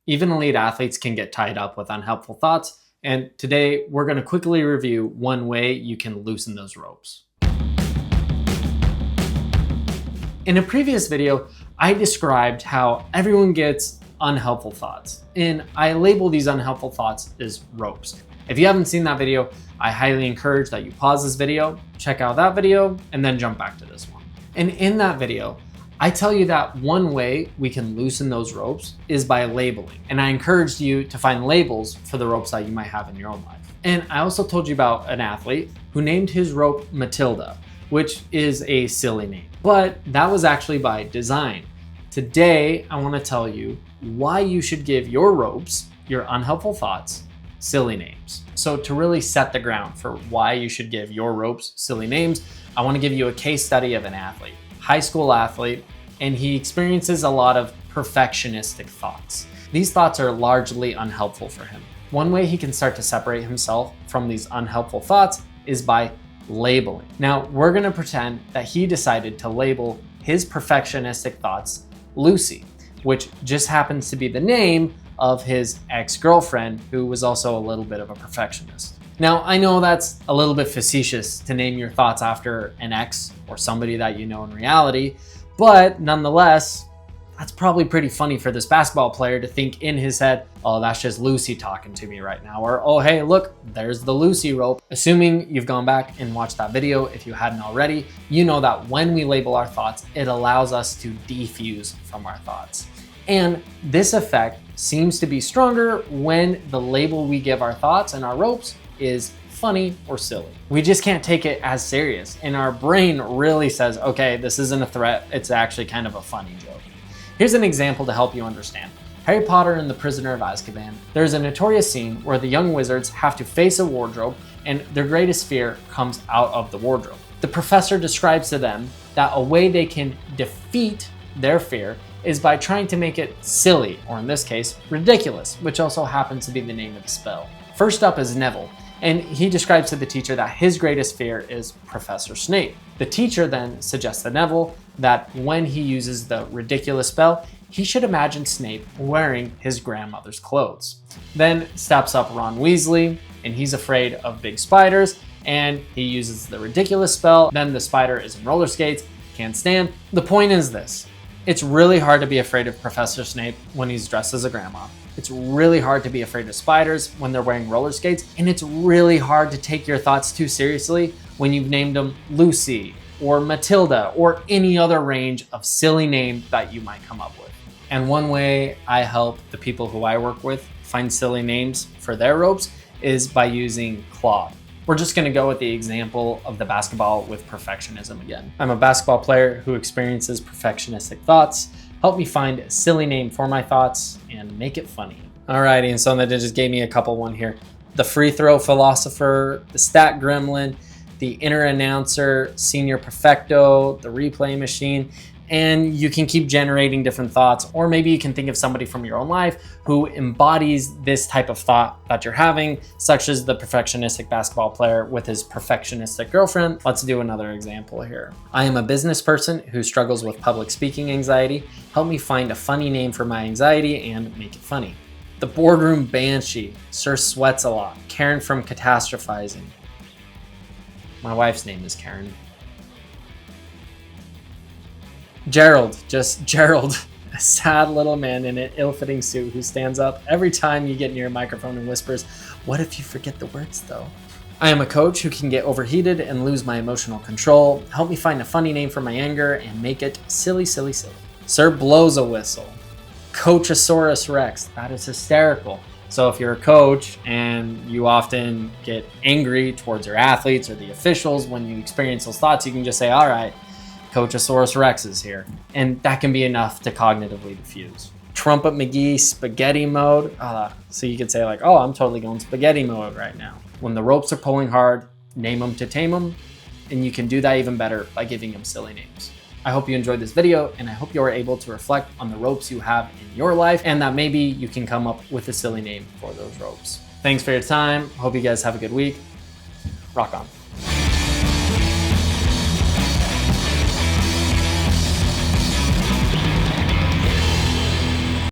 Even elite athletes can get tied up with unhelpful thoughts, and today we're going to quickly review one way you can loosen those ropes. In a previous video, I described how everyone gets unhelpful thoughts, and I label these unhelpful thoughts as ropes. If you haven't seen that video, I highly encourage that you pause this video, check out that video, and then jump back to this one. And in that video, I tell you that one way we can loosen those ropes is by labeling. And I encouraged you to find labels for the ropes that you might have in your own life. And I also told you about an athlete who named his rope Matilda, which is a silly name, but that was actually by design. Today, I want to tell you why you should give your ropes, your unhelpful thoughts, silly names. So to really set the ground for why you should give your ropes silly names, I want to give you a case study of an athlete, high school athlete, and he experiences a lot of perfectionistic thoughts. These thoughts are largely unhelpful for him. One way he can start to separate himself from these unhelpful thoughts is by labeling. Now, we're going to pretend that he decided to label his perfectionistic thoughts Lucy, which just happens to be the name of his ex-girlfriend, who was also a little bit of a perfectionist. Now, I know that's a little bit facetious to name your thoughts after an ex or somebody that you know in reality, but nonetheless, that's probably pretty funny for this basketball player to think in his head, oh, that's just Lucy talking to me right now, or oh, hey, look, there's the Lucy rope. Assuming you've gone back and watched that video, if you hadn't already, you know that when we label our thoughts, it allows us to defuse from our thoughts. And this effect seems to be stronger when the label we give our thoughts and our ropes is funny or silly. We just can't take it as serious. And our brain really says, okay, this isn't a threat. It's actually kind of a funny joke. Here's an example to help you understand. Harry Potter and the Prisoner of Azkaban. There's a notorious scene where the young wizards have to face a wardrobe and their greatest fear comes out of the wardrobe. The professor describes to them that a way they can defeat their fear is by trying to make it silly, or in this case, ridiculous, which also happens to be the name of the spell. First up is Neville, and he describes to the teacher that his greatest fear is Professor Snape. The teacher then suggests to Neville that when he uses the ridiculous spell, he should imagine Snape wearing his grandmother's clothes. Then steps up Ron Weasley, and he's afraid of big spiders, and he uses the ridiculous spell. Then the spider is in roller skates, can't stand. The point is this. It's really hard to be afraid of Professor Snape when he's dressed as a grandma. It's really hard to be afraid of spiders when they're wearing roller skates. And it's really hard to take your thoughts too seriously when you've named them Lucy or Matilda or any other range of silly name that you might come up with. And one way I help the people who I work with find silly names for their ropes is by using Claude. We're just going to go with the example of the basketball with perfectionism again. I'm a basketball player who experiences perfectionistic thoughts. Help me find a silly name for my thoughts and make it funny. Alrighty, and so that just gave me a couple one here. The free throw philosopher, the stat gremlin, the inner announcer, senior perfecto, the replay machine, and you can keep generating different thoughts, or maybe you can think of somebody from your own life who embodies this type of thought that you're having, such as the perfectionistic basketball player with his perfectionistic girlfriend. Let's do another example here. I am a business person who struggles with public speaking anxiety. Help me find a funny name for my anxiety and make it funny. The boardroom banshee, Sir Sweats a Lot, Karen from Catastrophizing. My wife's name is Karen. Gerald, just Gerald, a sad little man in an ill-fitting suit who stands up every time you get near a microphone and whispers, "What if you forget the words though?" I am a coach who can get overheated and lose my emotional control. Help me find a funny name for my anger and make it silly, silly, silly. Sir Blows a Whistle, Coachosaurus Rex, that is hysterical. So if you're a coach and you often get angry towards your athletes or the officials when you experience those thoughts, you can just say, all right, Coachosaurus Rex is here. And that can be enough to cognitively diffuse. Trumpet McGee, spaghetti mode. So you could say like, oh, I'm totally going spaghetti mode right now. When the ropes are pulling hard, name them to tame them. And you can do that even better by giving them silly names. I hope you enjoyed this video, and I hope you are able to reflect on the ropes you have in your life, and that maybe you can come up with a silly name for those ropes. Thanks for your time. Hope you guys have a good week. Rock on.